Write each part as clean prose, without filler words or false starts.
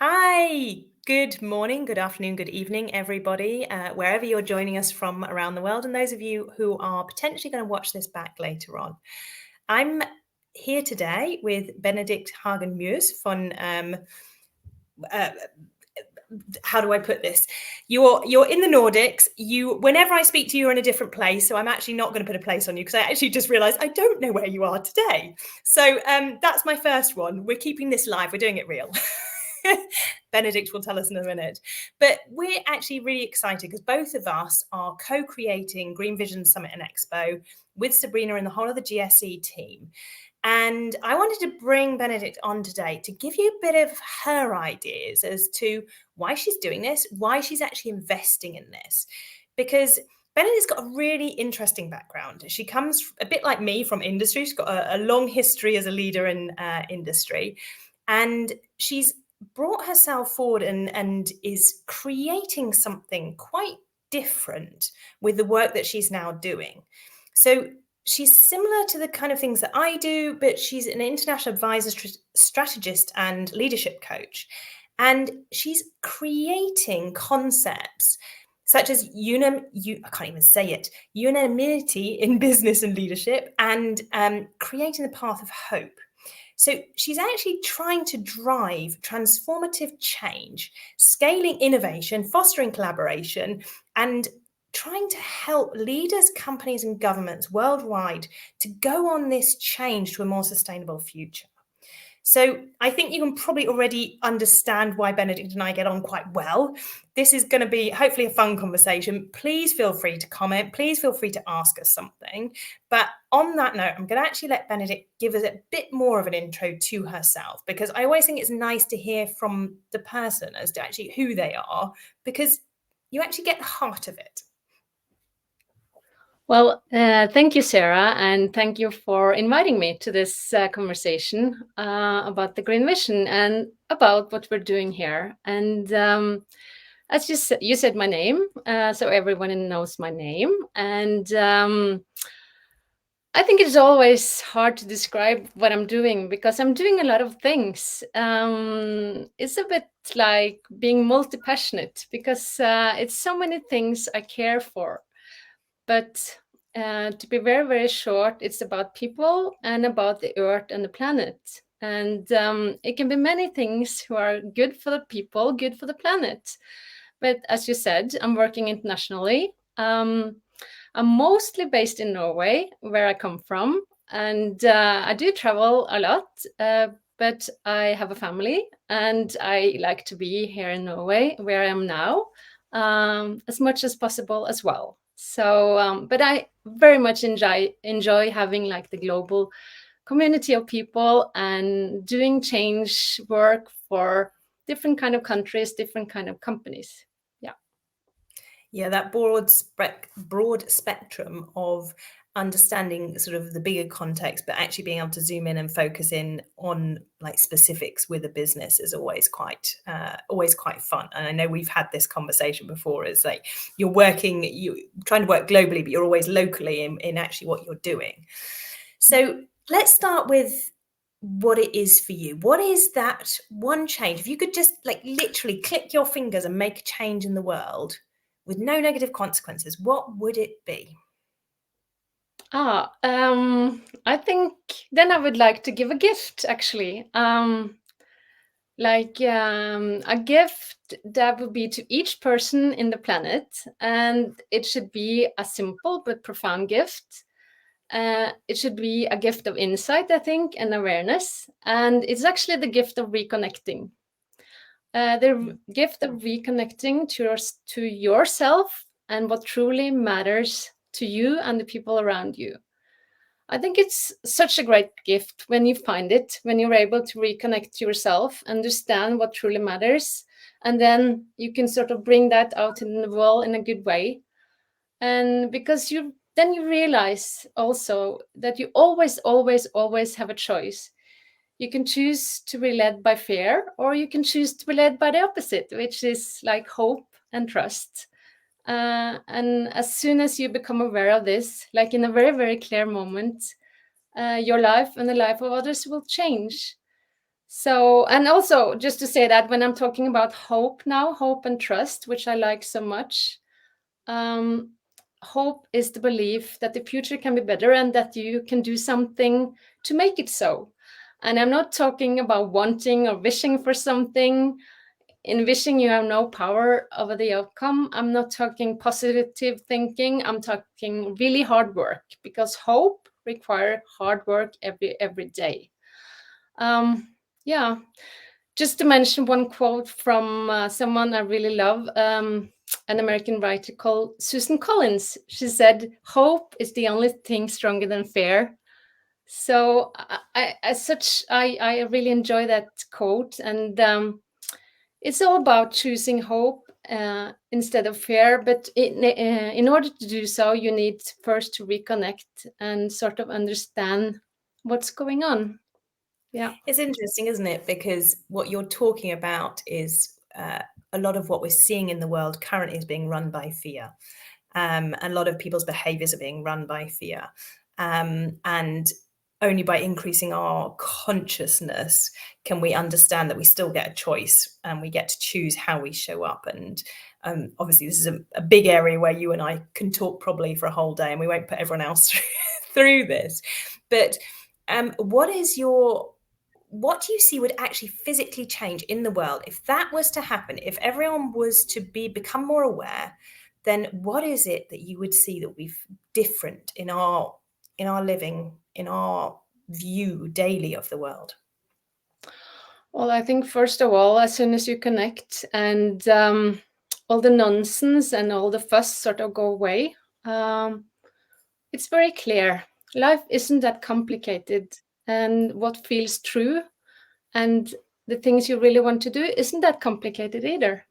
Hi, good morning, good afternoon, good evening, everybody, wherever you're joining us from around the world, and those of you who are potentially going to watch this back later on. I'm here today with Benedicte Hagen Mjøs from uh, how do I put this? You're in the Nordics. Whenever I speak to you, you're in a different place. So I'm actually not going to put a place on you because I actually just realised I don't know where you are today. So that's my first one. We're keeping this live. We're doing it real. Benedict will tell us in a minute. But we're actually really excited because both of us are co-creating Green Vision Summit and Expo with Sabrina and the whole of the GSE team. And I wanted to bring Benedicte on today to give you a bit of her ideas as to why she's doing this, why she's actually investing in this. Because Benedicte's got a really interesting background. She comes a bit like me from industry. She's got a long history as a leader in industry. And she's brought herself forward and is creating something quite different with the work that she's now doing. So she's similar to the kind of things that I do, but she's an international advisor, strategist, and leadership coach. And she's creating concepts such as I can't even say it, unanimity in business and leadership, and creating the path of hope. So she's actually trying to drive transformative change, scaling innovation, fostering collaboration, and trying to help leaders, companies, and governments worldwide to go on this change to a more sustainable future. So I think you can probably already understand why Benedicte and I get on quite well. This is going to be hopefully a fun conversation. Please feel free to comment. Please feel free to ask us something. But on that note, I'm going to actually let Benedicte give us a bit more of an intro to herself, because I always think it's nice to hear from the person as to actually who they are, because you actually get the heart of it. Well, thank you, Sarah, and thank you for inviting me to this conversation about the Green Vision and about what we're doing here. And as you said my name, so everyone knows my name. And I think it's always hard to describe what I'm doing because I'm doing a lot of things. It's a bit like being multi-passionate because it's so many things I care for. But to be very, very short, it's about people and about the earth and the planet. And it can be many things who are good for the people, good for the planet. But as you said, I'm working internationally. I'm mostly based in Norway, where I come from. And I do travel a lot, but I have a family and I like to be here in Norway, where I am now, as much as possible as well. So, but I very much enjoy having like the global community of people and doing change work for different kind of countries, different kind of companies. Yeah, that broad spectrum of understanding sort of the bigger context, but actually being able to zoom in and focus in on like specifics with a business is always quite fun. And I know we've had this conversation before. Is like you're trying to work globally, but you're always locally in actually what you're doing. So let's start with what it is for you. What is that one change? If you could just like literally click your fingers and make a change in the world with no negative consequences, what would it be? I think then I would like to give a gift actually. A gift that would be to each person in the planet, and it should be a simple but profound gift. It should be a gift of insight, I think, and awareness, and it's actually the gift of reconnecting. The gift of reconnecting to yourself and what truly matters to you and the people around you. I think it's such a great gift when you find it, when you're able to reconnect to yourself, understand what truly matters, and then you can sort of bring that out in the world in a good way. And because then you realize also that you always have a choice. You can choose to be led by fear, or you can choose to be led by the opposite, which is like hope and trust. And as soon as you become aware of this, like in a very, very clear moment, your life and the life of others will change. So, and also just to say that when I'm talking about hope now, hope and trust, which I like so much, um, hope is the belief that the future can be better and that you can do something to make it so. And I'm not talking about wanting or wishing for something. In wishing, you have no power over the outcome. I'm not talking positive thinking. I'm talking really hard work, because hope requires hard work every day. Yeah, just to mention one quote from someone I really love, an American writer called Susan Collins. She said, "Hope is the only thing stronger than fear." So, as such, I really enjoy that quote, and it's all about choosing hope instead of fear. But in order to do so, you need first to reconnect and sort of understand what's going on. Yeah. It's interesting, isn't it? Because what you're talking about is a lot of what we're seeing in the world currently is being run by fear. And a lot of people's behaviors are being run by fear. And only by increasing our consciousness can we understand that we still get a choice and we get to choose how we show up. And obviously, this is a big area where you and I can talk probably for a whole day, and we won't put everyone else through this. But what do you see would actually physically change in the world if that was to happen? If everyone was to become more aware, then what is it that you would see that would be different in our living, in our view daily of the world? Well, I think first of all, as soon as you connect and all the nonsense and all the fuss sort of go away, it's very clear. Life isn't that complicated, and what feels true and the things you really want to do isn't that complicated either.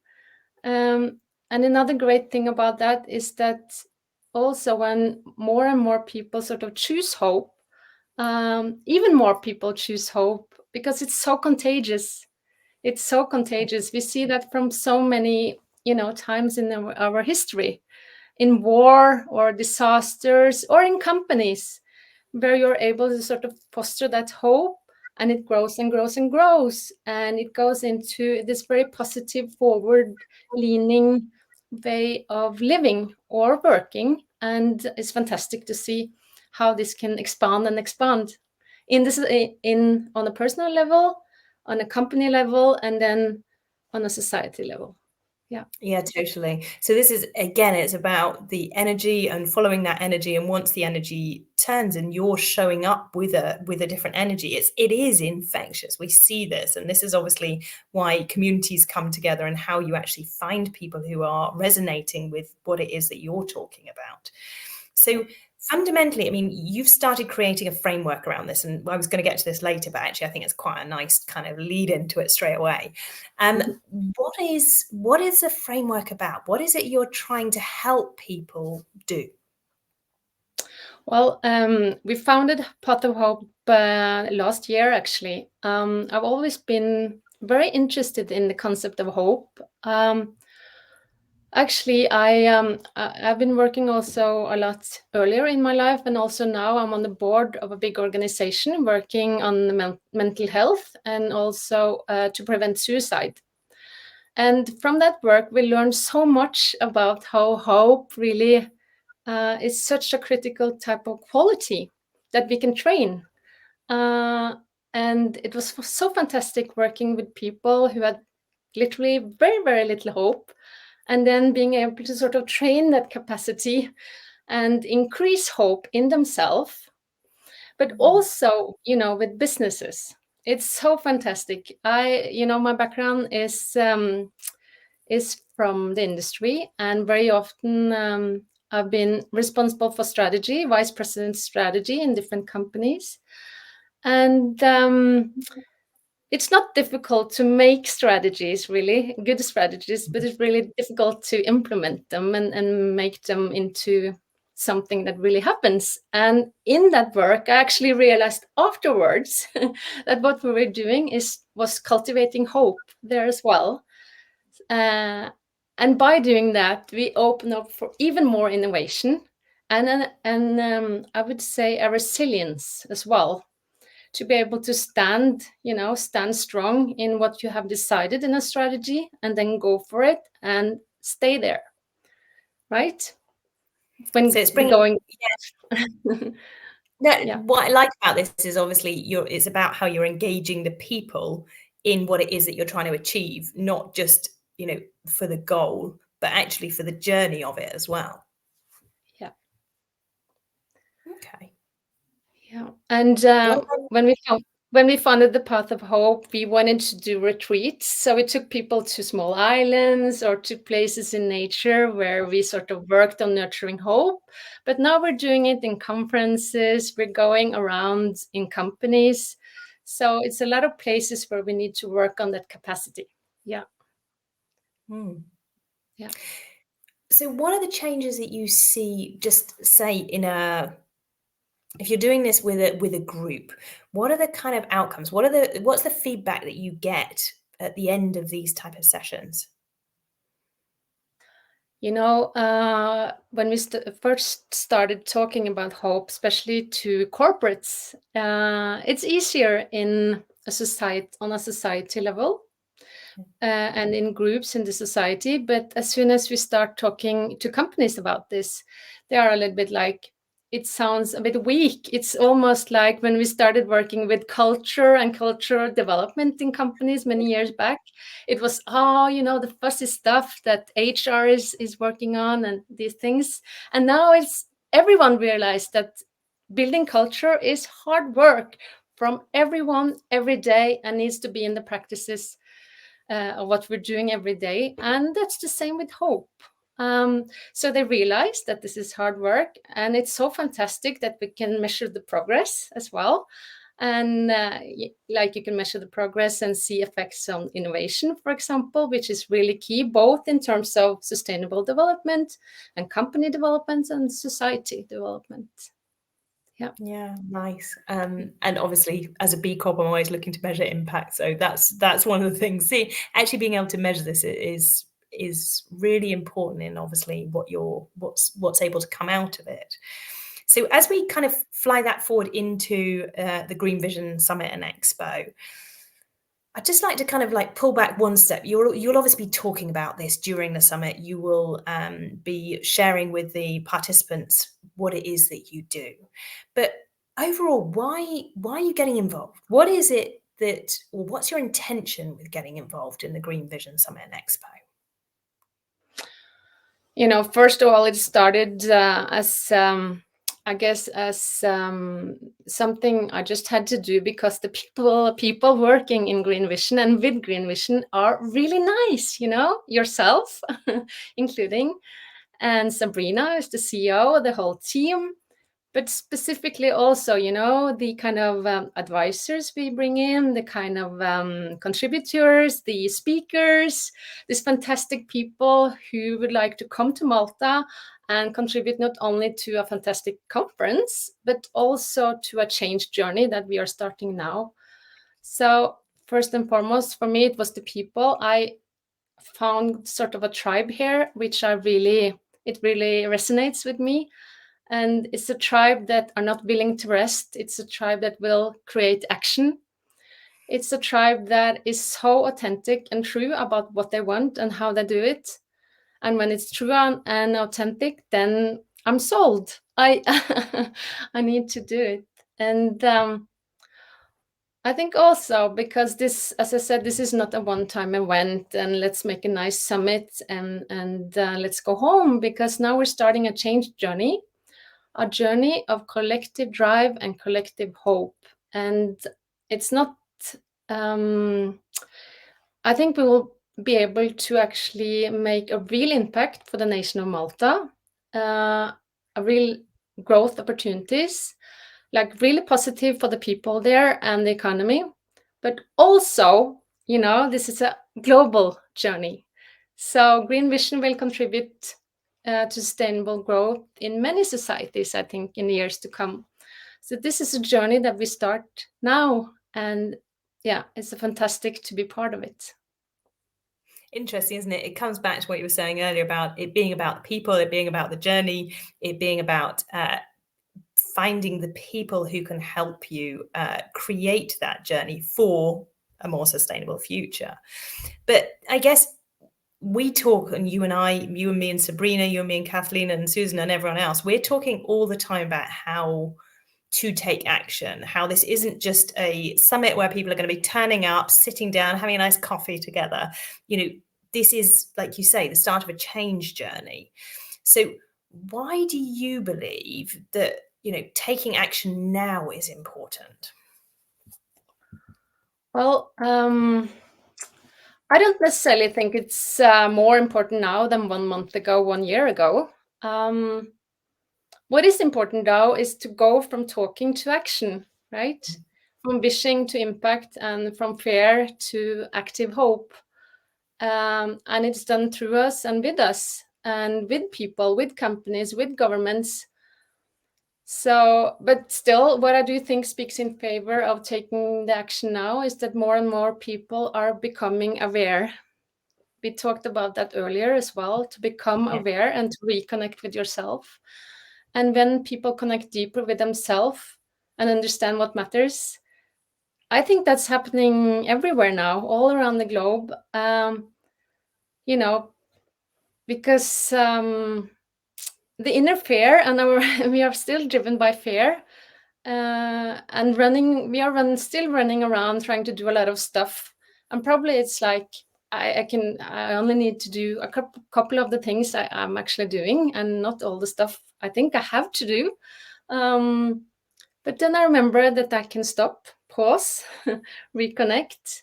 And another great thing about that is that also when more and more people sort of choose hope, even more people choose hope because it's so contagious. It's so contagious. We see that from so many, times in our history, in war or disasters or in companies, where you're able to sort of foster that hope, and it grows and grows and grows, and it goes into this very positive, forward leaning way of living or working. And it's fantastic to see how this can expand and expand in this, in on a personal level, on a company level, and then on a society level. Yeah. Yeah, totally. So this is, again, it's about the energy and following that energy. And once the energy turns and you're showing up with a different energy, it is infectious. We see this, and this is obviously why communities come together and how you actually find people who are resonating with what it is that you're talking about. So fundamentally, I mean, you've started creating a framework around this, and I was going to get to this later, but actually I think it's quite a nice kind of lead into it straight away. What is the framework about? What is it you're trying to help people do? Well, we founded Path of Hope last year, actually. I've always been very interested in the concept of hope. Actually, I've been working also a lot earlier in my life, and also now I'm on the board of a big organization working on the mental health and also to prevent suicide. And from that work, we learned so much about how hope really is such a critical type of quality that we can train. Uh, and it was so fantastic working with people who had literally very, very little hope, and then being able to sort of train that capacity and increase hope in themselves, but also, with businesses. It's so fantastic. My background is from the industry, and very often I've been responsible for strategy, vice president strategy in different companies. And it's not difficult to make strategies, really good strategies, but it's really difficult to implement them and make them into something that really happens. And in that work, I actually realized afterwards that what we were doing was cultivating hope there as well. And by doing that, we open up for even more innovation and I would say a resilience as well. to be able to stand strong in what you have decided in a strategy, and then go for it and stay there, right? When So it's the bringing, going. no, Yeah. what I like about this is obviously it's about how you're engaging the people in what it is that you're trying to achieve, not just, for the goal, but actually for the journey of it as well. Yeah. Okay. Yeah. And when we founded the Path of Hope, we wanted to do retreats. So we took people to small islands or to places in nature where we sort of worked on nurturing hope. But now we're doing it in conferences, we're going around in companies. So it's a lot of places where we need to work on that capacity. Yeah. Yeah. So what are the changes that you see, just say if you're doing this with a group, what are the kind of outcomes? What's the feedback that you get at the end of these type of sessions? When we first started talking about hope, especially to corporates, it's easier on a society level, and in groups in the society. But as soon as we start talking to companies about this, they are a little bit like, it sounds a bit weak. It's almost like when we started working with culture and cultural development in companies many years back, it was, the fuzzy stuff that HR is working on and these things. And now everyone realized that building culture is hard work from everyone every day and needs to be in the practices of what we're doing every day. And that's the same with hope. So they realize that this is hard work, and it's so fantastic that we can measure the progress as well. And like you can measure the progress and see effects on innovation, for example, which is really key, both in terms of sustainable development and company development and society development. Yeah, nice. And obviously, as a B Corp, I'm always looking to measure impact. So that's one of the things. See, actually being able to measure this is really important in obviously what's able to come out of it. So as we kind of fly that forward into the Green Vision Summit and Expo, I'd just like to kind of like pull back one step. You'll obviously be talking about this during the summit. You will be sharing with the participants what it is that you do. But overall, why are you getting involved? What is it or what's your intention with getting involved in the Green Vision Summit and Expo? First of all, it started as I guess as something I just had to do because the people working in Green Vision and with Green Vision are really nice, yourself including, and Sabrina is the CEO, the whole team. But specifically also, the kind of advisors we bring in, the kind of contributors, the speakers, these fantastic people who would like to come to Malta and contribute not only to a fantastic conference, but also to a change journey that we are starting now. So first and foremost, for me, it was the people. I found sort of a tribe here, which it really resonates with me. And it's a tribe that are not willing to rest. It's a tribe that will create action. It's a tribe that is so authentic and true about what they want and how they do it. And when it's true and authentic, then I'm sold. I I need to do it. And I think also because this, as I said, this is not a one-time event and let's make a nice summit and let's go home, because now we're starting a change journey, a journey of collective drive and collective hope. And it's not, I think we will be able to actually make a real impact for the nation of Malta, a real growth opportunities, like really positive for the people there and the economy. But also, this is a global journey. So Green Vision will contribute to sustainable growth in many societies, I think, in the years to come. So this is a journey that we start now. And yeah, it's fantastic to be part of it. Interesting, isn't it? It comes back to what you were saying earlier about it being about the people, it being about the journey, it being about finding the people who can help you create that journey for a more sustainable future. But I guess we talk, and you and I, you and me and Sabrina, you and me and Kathleen and Susan and everyone else, we're talking all the time about how to take action, how this isn't just a summit where people are going to be turning up, sitting down, having a nice coffee together. This is, like you say, the start of a change journey. So why do you believe that, taking action now is important? Well, I don't necessarily think it's more important now than 1 month ago, 1 year ago. What is important though is to go from talking to action, right? From wishing to impact, and from fear to active hope. And it's done through us and with us, and with people, with companies, with governments. So, but still, what I do think speaks in favor of taking the action now is that more and more people are becoming aware. We talked about that earlier as well, to become aware and to reconnect with yourself. And when people connect deeper with themselves and understand what matters, I think that's happening everywhere now, all around the globe. Because the inner fear, and we are still driven by fear, and still running around trying to do a lot of stuff. And probably it's like I only need to do a couple of the things I'm actually doing, and not all the stuff I think I have to do. But then I remember that I can stop, pause, reconnect,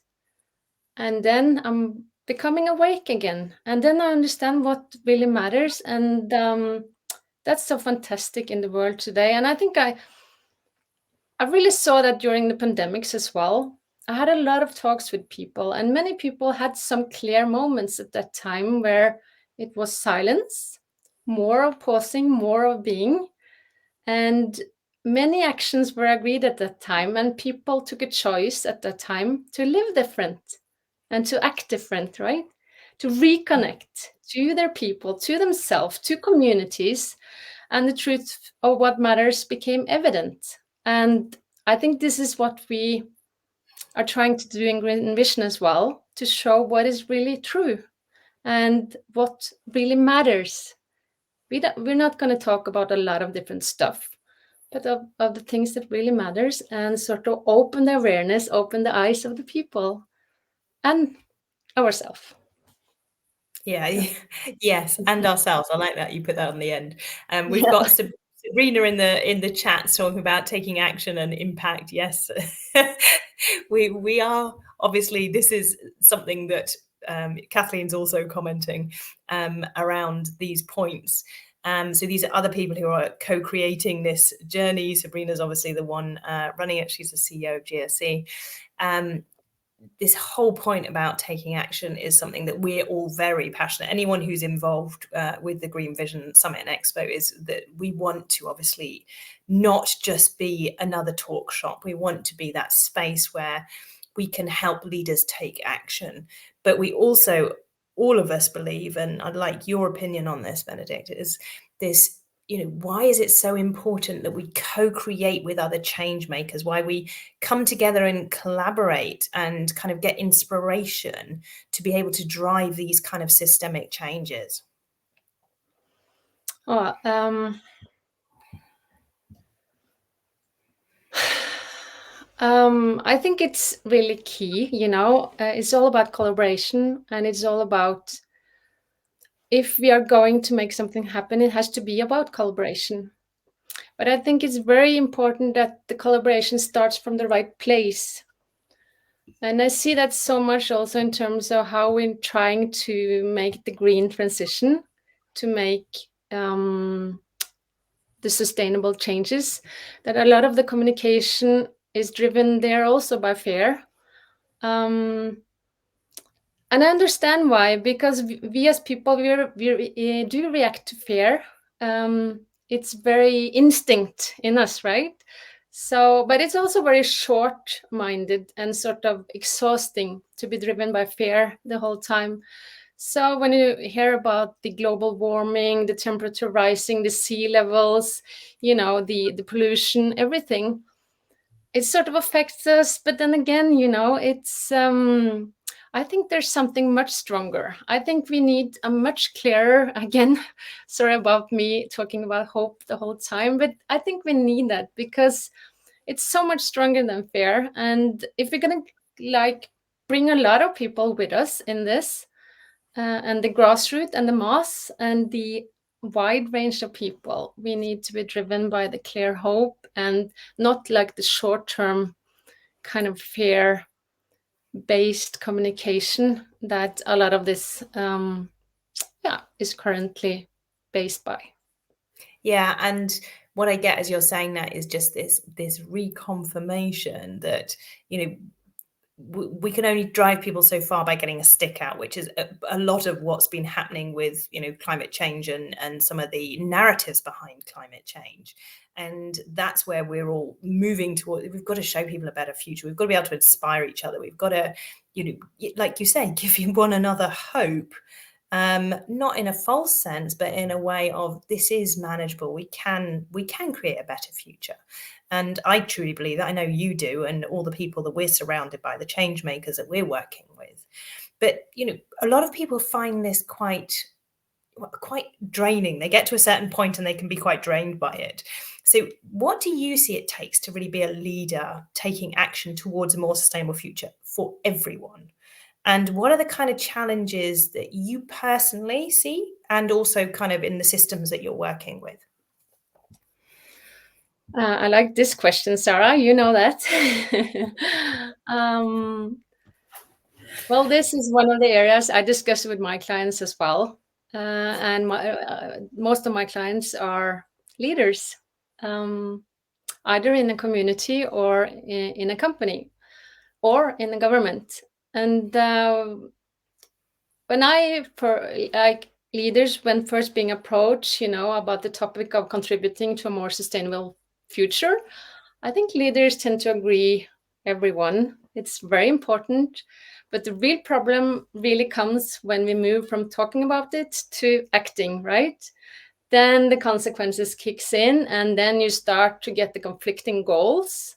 and then I'm becoming awake again. And then I understand what really matters. And that's so fantastic in the world today. And I think I really saw that during the pandemics as well. I had a lot of talks with people, and many people had some clear moments at that time where it was silence, more of pausing, more of being. And many actions were agreed at that time, and people took a choice at that time to live different and to act different, right? To reconnect to their people, to themselves, to communities, and the truth of what matters became evident. And I think this is what we are trying to do in Green Vision as well, to show what is really true and what really matters. We're not going to talk about a lot of different stuff, but of the things that really matters, and sort of open the awareness, open the eyes of the people and ourselves. Yeah. Yes, and ourselves. I like that you put that on the end. We've got Sabrina in the chat talking about taking action and impact. Yes, we are, obviously, this is something that Kathleen's also commenting around these points. So these are other people who are co-creating this journey. Sabrina's obviously the one running it. She's the CEO of GSE. This whole point about taking action is something that we're all very passionate. Anyone who's involved with the Green Vision Summit and Expo is that we want to obviously not just be another talk shop. We want to be that space where we can help leaders take action. But we also, all of us believe, and I'd like your opinion on this, Benedicte, is this, why is it so important that we co-create with other change makers? Why we come together and collaborate and kind of get inspiration to be able to drive these kind of systemic changes? I think it's really key, it's all about collaboration, and it's all about, if we are going to make something happen, it has to be about collaboration. But I think it's very important that the collaboration starts from the right place. And I see that so much also in terms of how we're trying to make the green transition, to make the sustainable changes, that a lot of the communication is driven there also by fear. And I understand why, because we as people, we do react to fear. It's very instinct in us, right? So, but it's also very short-minded and sort of exhausting to be driven by fear the whole time. So when you hear about the global warming, the temperature rising, the sea levels, the pollution, everything, it sort of affects us. But then again, it's I think there's something much stronger. I think we need a much clearer, again, sorry about me talking about hope the whole time, but I think we need that because it's so much stronger than fear. And if we're gonna like bring a lot of people with us in this, and the grassroots and the mass and the wide range of people, we need to be driven by the clear hope and not like the short term kind of fear based communication that a lot of this is currently based by. Yeah, and what I get as you're saying that is just this reconfirmation that, we can only drive people so far by getting a stick out, which is a lot of what's been happening with, climate change and some of the narratives behind climate change. And that's where we're all moving toward. We've got to show people a better future. We've got to be able to inspire each other. We've got to, like you say, give one another hope. Not in a false sense, but in a way of this is manageable. We can create a better future. And I truly believe that. I know you do, and all the people that we're surrounded by, the change makers that we're working with. But a lot of people find this quite draining. They get to a certain point and they can be quite drained by it. So what do you see it takes to really be a leader taking action towards a more sustainable future for everyone? And what are the kind of challenges that you personally see, and also kind of in the systems that you're working with? I like this question, Sarah. You know that. Well, this is one of the areas I discuss with my clients as well. And most of my clients are leaders, either in a community or in a company or in the government. And when leaders, when first being approached, about the topic of contributing to a more sustainable future, I think leaders tend to agree, everyone. It's very important. But the real problem really comes when we move from talking about it to acting, right? Then the consequences kicks in, and then you start to get the conflicting goals,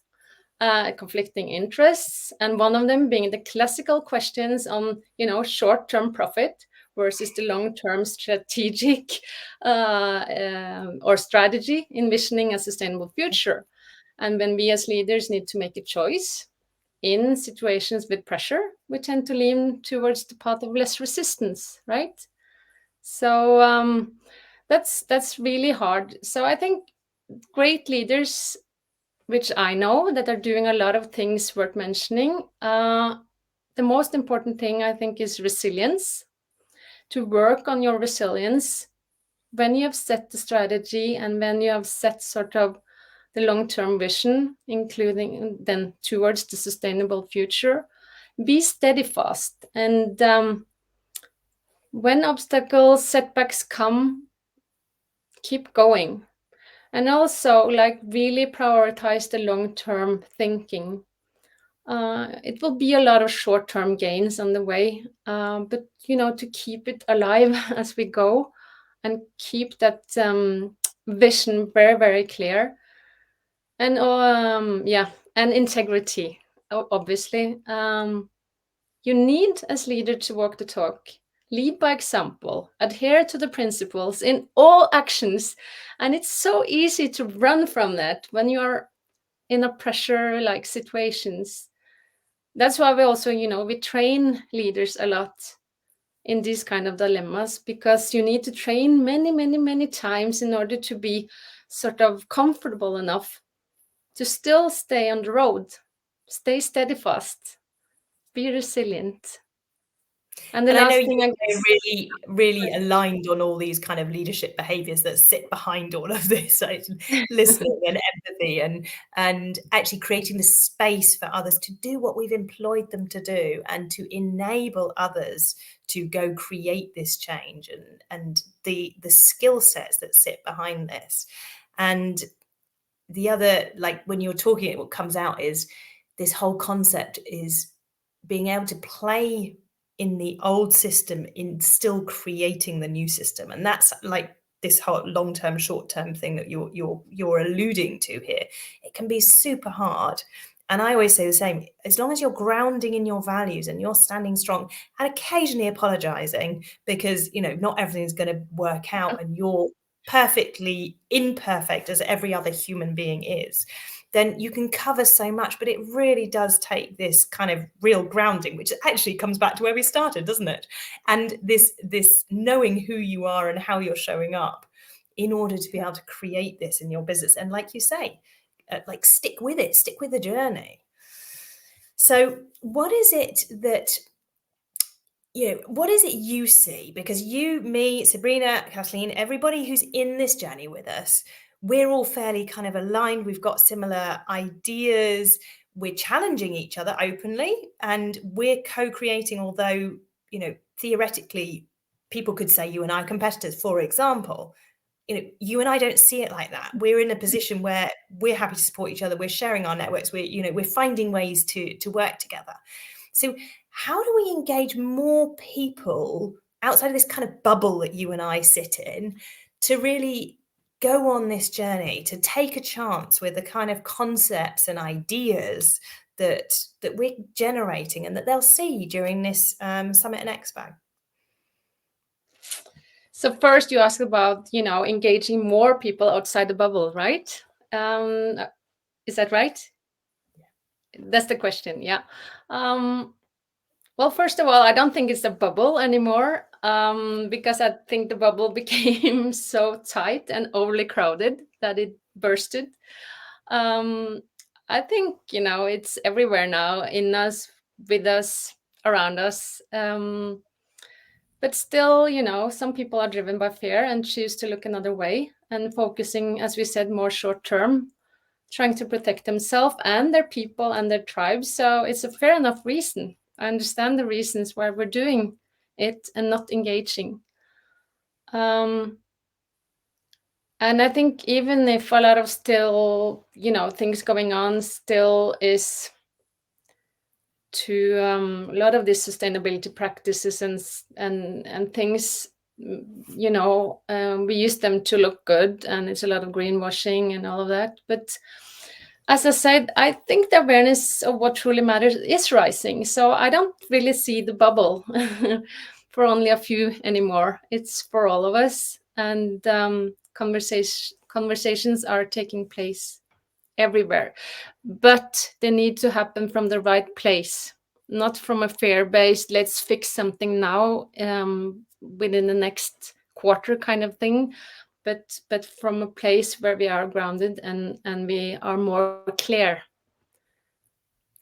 conflicting interests, and one of them being the classical questions on, short-term profit versus the long-term strategic or strategy envisioning a sustainable future. And when we as leaders need to make a choice in situations with pressure, we tend to lean towards the path of less resistance, right? So that's really hard. So I think great leaders, which I know that are doing a lot of things worth mentioning. The most important thing I think is resilience. To work on your resilience when you have set the strategy and when you have set sort of the long-term vision, including then towards the sustainable future, be steadfast. And when obstacles, setbacks come, keep going. And also, like, really prioritize the long-term thinking. It will be a lot of short-term gains on the way, but to keep it alive as we go and keep that vision very, very clear. And and integrity, obviously. You need as leader to walk the talk, lead by example, adhere to the principles in all actions. And it's so easy to run from that when you are in a pressure like situations. That's why we also, we train leaders a lot in these kind of dilemmas, because you need to train many, many, many times in order to be sort of comfortable enough to still stay on the road, stay steadfast, be resilient. And the And I know last you're thing, I guess, really, really aligned on all these kind of leadership behaviors that sit behind all of this, like listening and empathy and actually creating the space for others to do what we've employed them to do, and to enable others to go create this change, and the skill sets that sit behind this. And the other, like when you're talking, what comes out is this whole concept is being able to play in the old system in still creating the new system. And that's like this whole long-term, short-term thing that you're alluding to here. It can be super hard. And I always say the same, as long as you're grounding in your values and you're standing strong and occasionally apologizing because, not everything's going to work out and you're perfectly imperfect as every other human being is, then you can cover so much. But it really does take this kind of real grounding, which actually comes back to where we started, doesn't it? And this knowing who you are and how you're showing up in order to be able to create this in your business. And like you say, like stick with it, stick with the journey. So what is it that what is it you see? Because you, me, Sabrina, Kathleen, everybody who's in this journey with us, we're all fairly kind of aligned. We've got similar ideas. We're challenging each other openly and we're co-creating, although, theoretically, people could say you and I are competitors, for example. You and I don't see it like that. We're in a position where we're happy to support each other. We're sharing our networks. We're finding ways to work together. So how do we engage more people outside of this kind of bubble that you and I sit in to really go on this journey, to take a chance with the kind of concepts and ideas that we're generating and that they'll see during this Summit and Expo? So first you asked about, engaging more people outside the bubble, right? Is that right? Yeah. That's the question, yeah. Well, first of all, I don't think it's a bubble anymore because I think the bubble became so tight and overly crowded that it bursted. I think, it's everywhere now, in us, with us, around us. But still, some people are driven by fear and choose to look another way and focusing, as we said, more short term, trying to protect themselves and their people and their tribes. So it's a fair enough reason. I understand the reasons why we're doing it and not engaging. And I think even if a lot of still, things going on still is to a lot of these sustainability practices and things, we use them to look good, and it's a lot of greenwashing and all of that. But as I said, I think the awareness of what truly matters is rising. So I don't really see the bubble for only a few anymore. It's for all of us, and conversations are taking place everywhere, but they need to happen from the right place, not from a fear-based let's fix something now within the next quarter kind of thing, but from a place where we are grounded and we are more clear.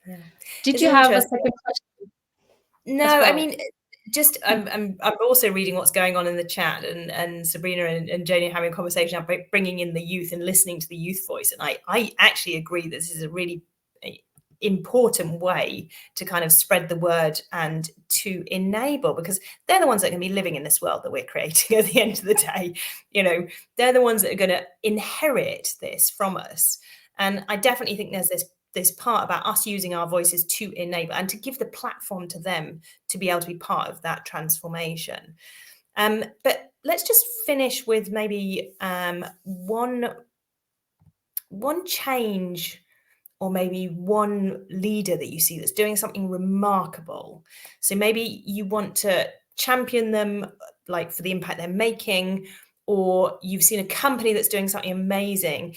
Yeah. Did you have a second question? No, well? I mean, just I'm also reading what's going on in the chat, and Sabrina and Janie having a conversation about bringing in the youth and listening to the youth voice. And I actually agree this is a really important way to kind of spread the word and to enable, because they're the ones that are going to be living in this world that we're creating at the end of the day. They're the ones that are going to inherit this from us. And I definitely think there's this part about us using our voices to enable and to give the platform to them to be able to be part of that transformation. But let's just finish with maybe one change, or maybe one leader that you see that's doing something remarkable. So maybe you want to champion them, like for the impact they're making, or you've seen a company that's doing something amazing.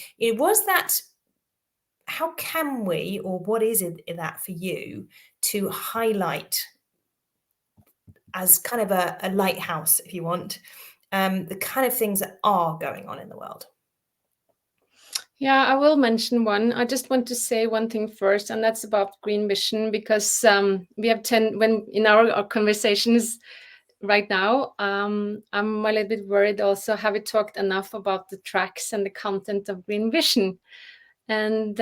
How can we, or what is it that for you to highlight as kind of a lighthouse, if you want, the kind of things that are going on in the world? Yeah, I will mention one. I just want to say one thing first, and that's about Green Vision, because we have when in our conversations right now, I'm a little bit worried also, have we talked enough about the tracks and the content of Green Vision? And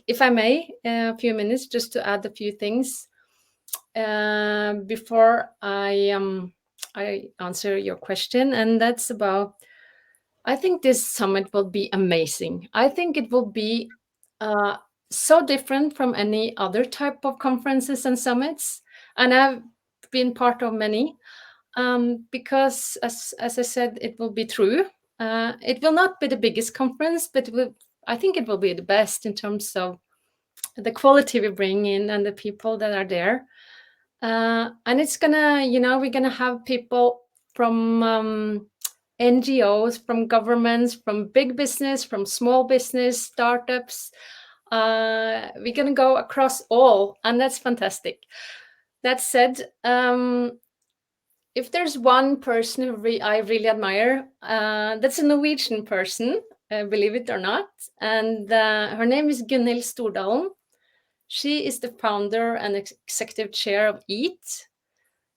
if I may, a few minutes just to add a few things before I answer your question, and that's about, I think this summit will be amazing. I think it will be so different from any other type of conferences and summits. And been part of many, because as I said, it will be true. It will not be the biggest conference, but I think it will be the best in terms of the quality we bring in and the people that are there. And it's gonna, we're gonna have people from NGOs, from governments, from big business, from small business, startups. We're gonna go across all, and that's fantastic. That said, if there's one person who I really admire, that's a Norwegian person, believe it or not, and her name is Gunhild Stordalen. She is the founder and executive chair of EAT.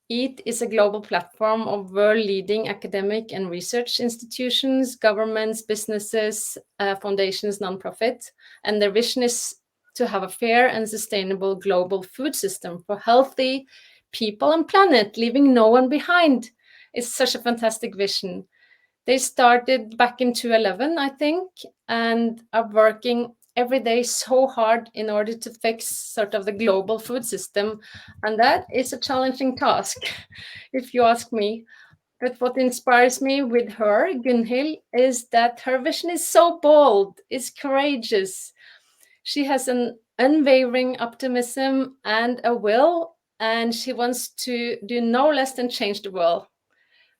EAT is a global platform of world-leading academic and research institutions, governments, businesses, foundations, nonprofit, and their vision is to have a fair and sustainable global food system for healthy people and planet, leaving no one behind. It's such a fantastic vision. They started back in 2011, I think, and are working every day so hard in order to fix sort of the global food system. And that is a challenging task, if you ask me. But what inspires me with her, Gunhild, is that her vision is so bold, it's courageous. She has an unwavering optimism and a will, and she wants to do no less than change the world.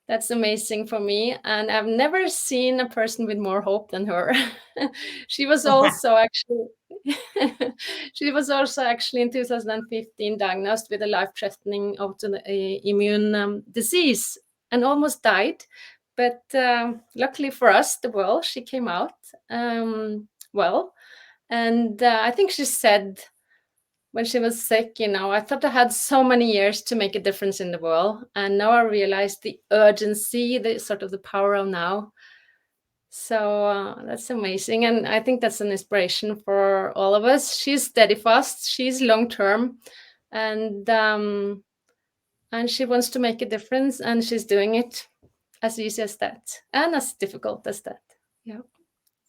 That's amazing for me. And I've never seen a person with more hope than her. She was also actually she was also actually in 2015 diagnosed with a life-threatening autoimmune disease and almost died. But luckily for us, the world, she came out well. And I think she said when she was sick, I thought I had so many years to make a difference in the world. And now I realize the urgency, the sort of the power of now. So that's amazing. And I think that's an inspiration for all of us. She's steadfast, she's long term, and she wants to make a difference, and she's doing it as easy as that and as difficult as that. Yeah.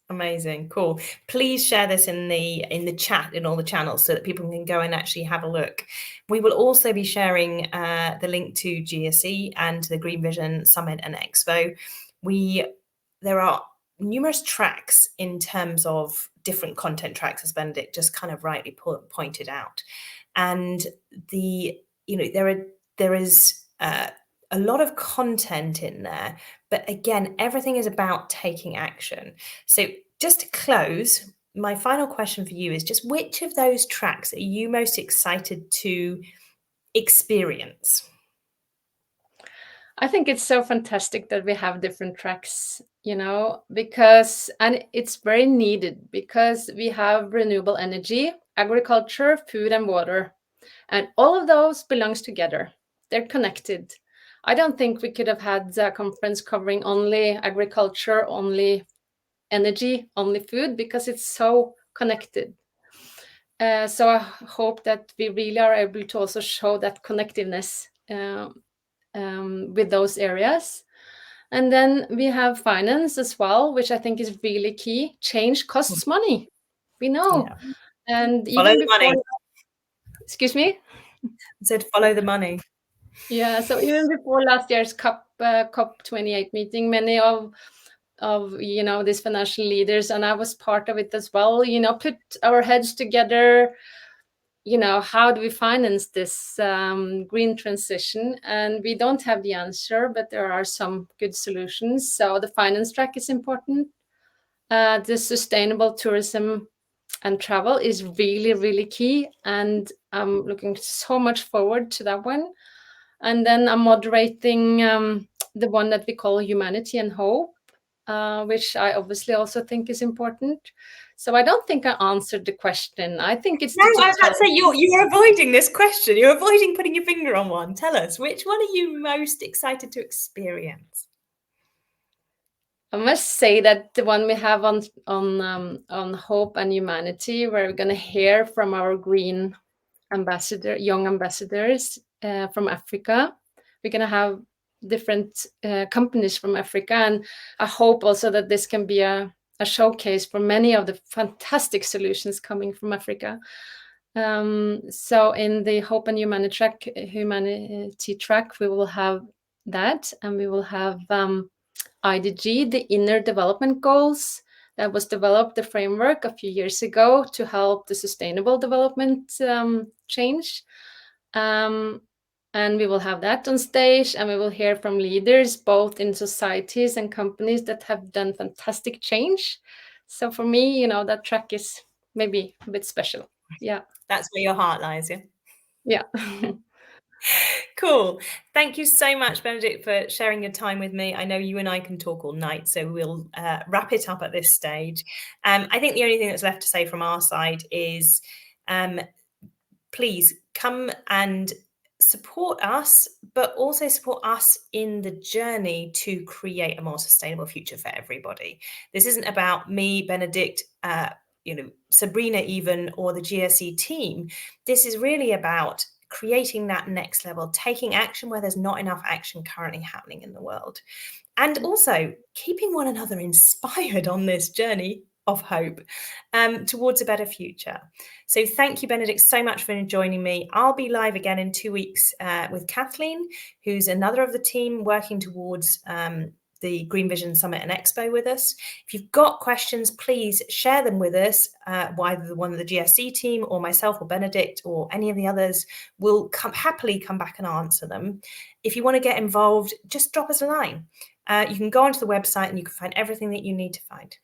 Amazing, cool. Please share this in the chat in all the channels so that people can go and actually have a look. We will also be sharing the link to GSE and to the Green Vision Summit and Expo. There are numerous tracks in terms of different content tracks, as Benedict just kind of rightly pointed out, and there is a lot of content in there, but again, everything is about taking action. So just to close, my final question for you is just which of those tracks are you most excited to experience? I think it's so fantastic that we have different tracks, because, and it's very needed because we have renewable energy, agriculture, food, and water. And all of those belongs together. They're connected. I don't think we could have had a conference covering only agriculture, only energy, only food, because it's so connected. So I hope that we really are able to also show that connectiveness with those areas. And then we have finance as well, which I think is really key. Change costs money. We know. Yeah. And follow even the before, money. Excuse me? I said follow the money. Yeah, so even before last year's COP28 meeting, many of these financial leaders, and I was part of it as well, put our heads together, how do we finance this green transition? And we don't have the answer, but there are some good solutions. So the finance track is important. The sustainable tourism and travel is really, really key. And I'm looking so much forward to that one. And then I'm moderating the one that we call Humanity and Hope, which I obviously also think is important. So I don't think I answered the question. I think it's no. I was about to say you're avoiding this question. You're avoiding putting your finger on one. Tell us, which one are you most excited to experience? I must say that the one we have on Hope and Humanity, where we're going to hear from our green young ambassadors from Africa. We're going to have different companies from Africa, and I hope also that this can be a showcase for many of the fantastic solutions coming from Africa. So in the Hope and Humanity track, we will have that, and we will have IDG, the Inner Development Goals, that was developed, the framework, a few years ago to help the sustainable development change. And we will have that on stage, and we will hear from leaders both in societies and companies that have done fantastic change. So for me, you know, that track is maybe a bit special. Yeah. That's where your heart lies, yeah? Yeah. Cool. Thank you so much, Benedicte, for sharing your time with me. I know you and I can talk all night, so we'll wrap it up at this stage. I think the only thing that's left to say from our side is please come and support us, but also support us in the journey to create a more sustainable future for everybody. This isn't about me, Benedicte, Sabrina even, or the GSE team. This is really about creating that next level, taking action where there's not enough action currently happening in the world, and also keeping one another inspired on this journey of hope towards a better future. So thank you, Benedicte, so much for joining me. I'll be live again in 2 weeks with Kathleen, who's another of the team working towards the Green Vision Summit and Expo with us. If you've got questions, please share them with us. Either one of the GSC team or myself or Benedicte or any of the others will happily come back and answer them. If you want to get involved, just drop us a line. You can go onto the website and you can find everything that you need to find.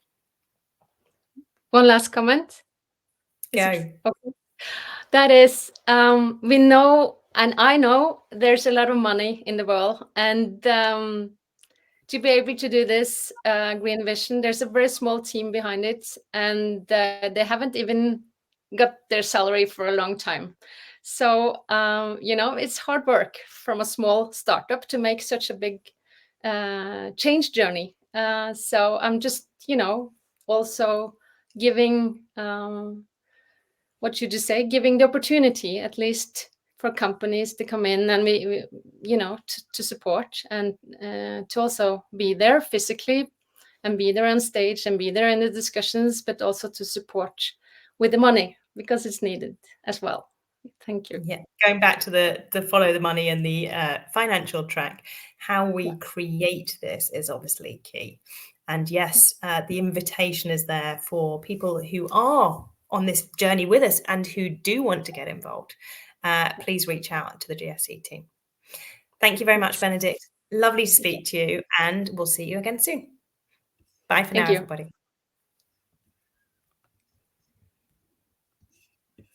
One last comment. Go. Okay. That is, we know, and I know there's a lot of money in the world, and to be able to do this Green Vision, there's a very small team behind it, and they haven't even got their salary for a long time. So, it's hard work from a small startup to make such a big change journey. So I'm just, also giving, what should you say, giving the opportunity at least for companies to come in and we to support and to also be there physically and be there on stage and be there in the discussions, but also to support with the money because it's needed as well. Thank you. Yeah, going back to the follow the money and the financial track, how we create this is obviously key. And yes, the invitation is there for people who are on this journey with us and who do want to get involved. Please reach out to the GSE team. Thank you very much, Benedicte. Lovely to speak to you, and we'll see you again soon. Bye for now, everybody.